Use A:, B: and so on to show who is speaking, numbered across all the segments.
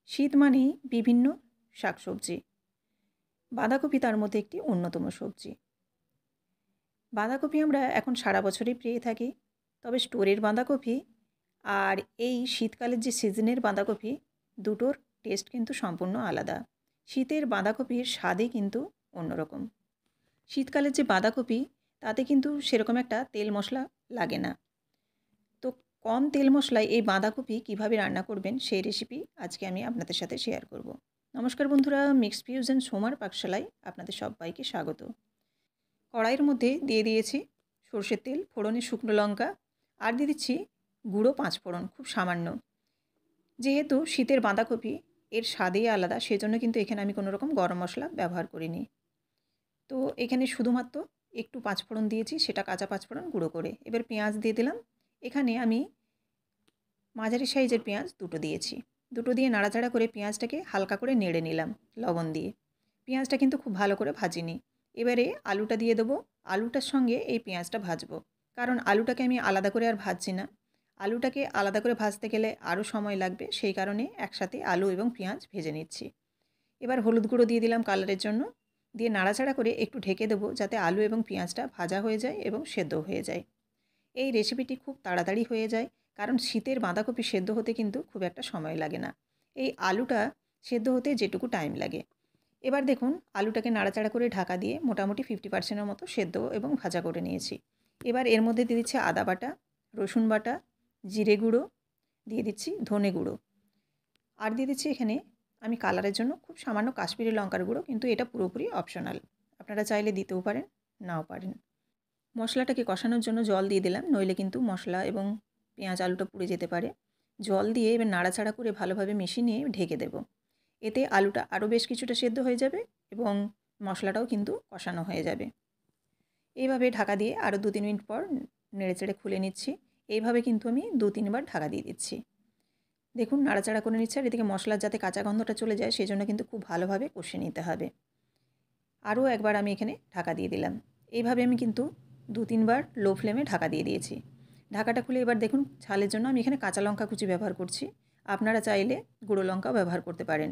A: শীত মানেই বিভিন্ন শাকসবজি। বাঁধাকপি তার মধ্যে একটি অন্যতম সবজি। বাঁধাকপি আমরা এখন সারা বছরই পেয়ে থাকি। তবে স্টোরের বাঁধাকপি আর এই শীতকালের যে সিজনের বাঁধাকপি, দুটোর টেস্ট কিন্তু সম্পূর্ণ আলাদা। শীতের বাঁধাকপির স্বাদই কিন্তু অন্যরকম। শীতকালের যে বাঁধাকপি, তাতে কিন্তু সেরকম একটা তেল মশলা লাগে না। তো কম তেল মশলায় এই বাঁধাকপি কীভাবে রান্না করবেন সেই রেসিপি আজকে আমি আপনাদের সাথে শেয়ার করব। নমস্কার বন্ধুরা, মিক্স ফিউশন সোমার পাকশালায় আপনাদের সবাইকে স্বাগত। কড়াইয়ের মধ্যে দিয়ে দিয়েছি সরষের তেল, ফোড়নে শুকনো লঙ্কা আর দিয়ে দিচ্ছি গুঁড়ো 5 ফোড়ন, খুব সামান্য। যেহেতু শীতের বাঁধাকপি এর স্বাদই আলাদা, সেজন্য কিন্তু এখানে আমি কোনো রকম গরম মশলা ব্যবহার করিনি। তো এখানে শুধুমাত্র একটু 5 ফোড়ন দিয়েছি, সেটা কাঁচা 5 ফোড়ন গুঁড়ো করে। এবার পেঁয়াজ দিয়ে দিলাম। এখানে আমি মাঝারি সাইজের পেঁয়াজ দুটো দিয়েছি। দুটো দিয়ে নাড়াচাড়া করে পেঁয়াজটাকে হালকা করে নেড়ে নিলাম লবণ দিয়ে। পেঁয়াজটা কিন্তু খুব ভালো করে ভাজিনি। এবারে আলুটা দিয়ে দেবো। আলুটার সঙ্গে এই পেঁয়াজটা ভাজবো, কারণ আলুটাকে আমি আলাদা করে আর ভাজছি না। আলুটাকে আলাদা করে ভাজতে গেলে আরও সময় লাগবে, সেই কারণে একসাথে আলু এবং পেঁয়াজ ভেজে নিচ্ছি। এবার হলুদ গুঁড়ো দিয়ে দিলাম কালারের জন্য, দিয়ে নাড়াচাড়া করে একটু ঢেকে দেবো যাতে আলু এবং পেঁয়াজটা ভাজা হয়ে যায় এবং সেদ্ধ হয়ে যায়। এই রেসিপিটি খুব তাড়াতাড়ি হয়ে যায়, কারণ শীতের বাঁধাকপি সেদ্ধ হতে কিন্তু খুব একটা সময় লাগে না। এই আলুটা সেদ্ধ হতে যেটুকু টাইম লাগে। এবার দেখুন আলুটাকে নাড়াচাড়া করে ঢাকা দিয়ে মোটামুটি 50%-এর মতো সেদ্ধ এবং ভাজা করে নিয়েছি। এবার এর মধ্যে দিয়ে দিচ্ছি আদা বাটা, রসুন বাটা, জিরে গুঁড়ো, দিয়ে দিচ্ছি ধনে গুঁড়ো, আর দিয়ে দিচ্ছি এখানে আমি কালারের জন্য খুব সামান্য কাশ্মীরি লঙ্কার গুঁড়ো, কিন্তু এটা পুরোপুরি অপশনাল। আপনারা চাইলে দিতেও পারেন, নাও পারেন। মশলাটাকে কষানোর জন্য জল দিয়ে দিলাম, নইলে কিন্তু মশলা এবং পেঁয়াজ আলুটা পুড়ে যেতে পারে। জল দিয়ে এবার নাড়াচাড়া করে ভালোভাবে মিশিয়ে নিয়ে ঢেকে দেব। এতে আলুটা আরও বেশ কিছুটা সেদ্ধ হয়ে যাবে এবং মশলাটাও কিন্তু কষানো হয়ে যাবে। এইভাবে ঢাকা দিয়ে আরও 2-3 মিনিট পর নেড়েচেড়ে খুলে নিচ্ছি। এইভাবে কিন্তু আমি 2-3 বার ঢাকা দিয়ে দিচ্ছি। দেখুন নাড়াচাড়া করে নিচ্ছি, আর এদিকে মশলার যাতে কাঁচা গন্ধটা চলে যায় সেজন্য কিন্তু খুব ভালোভাবে কষিয়ে নিতে হবে। আরও একবার আমি এখানে ঢাকা দিয়ে দিলাম। এইভাবে আমি কিন্তু 2-3 বার লো ফ্লেমে ঢাকা দিয়ে দিয়েছি। ঢাকাটা খুলে এবার দেখুন ঝালের জন্য আমি এখানে কাঁচা লঙ্কা কুচি ব্যবহার করছি। আপনারা চাইলে গুঁড়ো লঙ্কাও ব্যবহার করতে পারেন।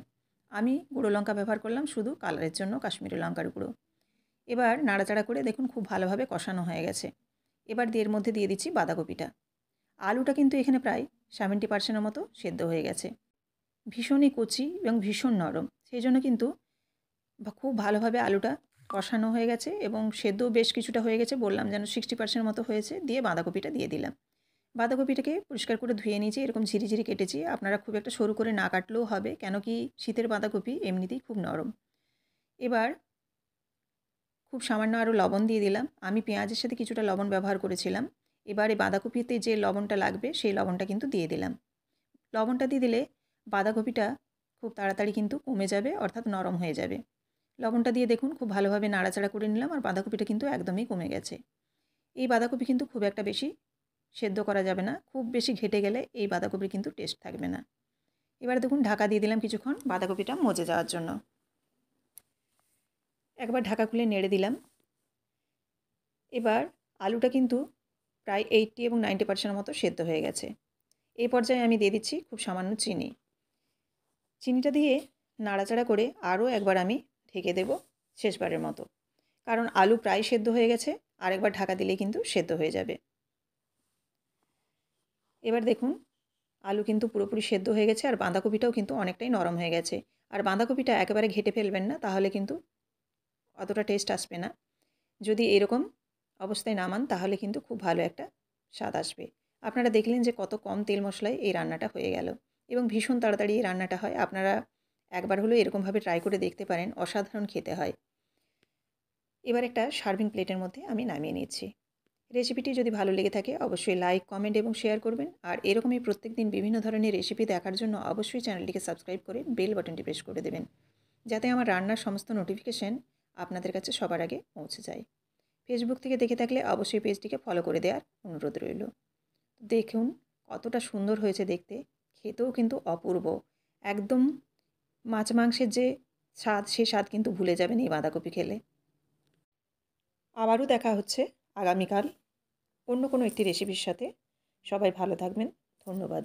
A: আমি গুঁড়ো লঙ্কা ব্যবহার করলাম শুধু কালারের জন্য, কাশ্মীরি লঙ্কার গুঁড়ো। এবার নাড়াচাড়া করে দেখুন খুব ভালোভাবে কষানো হয়ে গেছে। এবার এর মধ্যে দিয়ে দিচ্ছি বাঁধাকপিটা। আলুটা কিন্তু এখানে প্রায় 70%-এর মতো সেদ্ধ হয়ে গেছে। ভীষণই কচি এবং ভীষণ নরম, সেই জন্য কিন্তু খুব ভালোভাবে আলুটা কষানো হয়ে গেছে এবং সেদ্ধও বেশ কিছুটা হয়ে গেছে, বললাম যেন 60% মতো হয়েছে। দিয়ে বাঁধাকপিটা দিয়ে দিলাম। বাঁধাকপিটাকে পরিষ্কার করে ধুয়ে নিয়েছি, এরকম ঝিরিঝিরি কেটেছি। আপনারা খুব একটা সরু করে না কাটলেও হবে, কেন কি শীতের বাঁধাকপি এমনিতেই খুব নরম। এবার খুব সামান্য আরও লবণ দিয়ে দিলাম। আমি পেঁয়াজের সাথে কিছুটা লবণ ব্যবহার করেছিলাম। এবার এই বাঁধাকপিতে যে লবণটা লাগবে সেই লবণটা কিন্তু দিয়ে দিলাম। লবণটা দিয়ে দিলে বাঁধাকপিটা খুব তাড়াতাড়ি কিন্তু কমে যাবে, অর্থাৎ নরম হয়ে যাবে। লবণটা দিয়ে দেখুন খুব ভালোভাবে নাড়াচাড়া করে নিলাম, আর বাঁধাকপিটা কিন্তু একদমই কমে গেছে। এই বাঁধাকপি কিন্তু খুব একটা বেশি সেদ্ধ করা যাবে না, খুব বেশি ঘেটে গেলে এই বাঁধাকপির কিন্তু টেস্ট থাকবে না। এবার দেখুন ঢাকা দিয়ে দিলাম কিছুক্ষণ বাঁধাকপিটা মজে যাওয়ার জন্য। একবার ঢাকা খুলে নেড়ে দিলাম। এবার আলুটা কিন্তু প্রায় 80 এবং 90% মতো সেদ্ধ হয়ে গেছে। এই পর্যায়ে আমি দিয়ে দিচ্ছি খুব সামান্য চিনি। চিনিটা দিয়ে নাড়াচাড়া করে আরও একবার আমি ঢেকে দেব শেষবারের মতো, কারণ আলু প্রায় সেদ্ধ হয়ে গেছে, আরেকবার ঢাকা দিলেই কিন্তু সেদ্ধ হয়ে যাবে। এবার দেখুন আলু কিন্তু পুরোপুরি সেদ্ধ হয়ে গেছে, আর বাঁধাকপিটাও কিন্তু অনেকটাই নরম হয়ে গেছে। আর বাঁধাকপিটা একেবারে ঘেটে ফেলবেন না, তাহলে কিন্তু অতটা টেস্ট আসবে না। যদি এরকম অবস্থায় নামান তাহলে কিন্তু খুব ভালো একটা স্বাদ আসবে। আপনারা দেখলেন যে কত কম তেল মশলায় এই রান্নাটা হয়ে গেল এবং ভীষণ তাড়াতাড়ি এই রান্নাটা হয়। আপনারা একবার হলেও এরকমভাবে ট্রাই করে দেখতে পারেন, অসাধারণ খেতে হয়। এবার একটা সার্ভিং প্লেটের মধ্যে আমি নামিয়ে নিচ্ছি। রেসিপিটি যদি ভালো লেগে থাকে অবশ্যই লাইক, কমেন্ট এবং শেয়ার করবেন। আর এরকমই প্রত্যেকদিন বিভিন্ন ধরনের রেসিপি দেখার জন্য অবশ্যই চ্যানেলটিকে সাবস্ক্রাইব করে বেল বাটনটি প্রেস করে দেবেন, যাতে আমার রান্নার সমস্ত নোটিফিকেশন আপনাদের কাছে সবার আগে পৌঁছে যায়। ফেসবুক থেকে দেখে থাকলে অবশ্যই পেজটিকে ফলো করে দেওয়ার অনুরোধ রইল। দেখুন কতটা সুন্দর হয়েছে দেখতে, খেতেও কিন্তু অপূর্ব। একদম মাছ মাংসের যে স্বাদ, সে স্বাদ কিন্তু ভুলে যাবেন এই বাঁধাকপি খেলে। আবারও দেখা হচ্ছে আগামীকাল অন্য কোনো একটি রেসিপির সাথে। সবাই ভালো থাকবেন। ধন্যবাদ।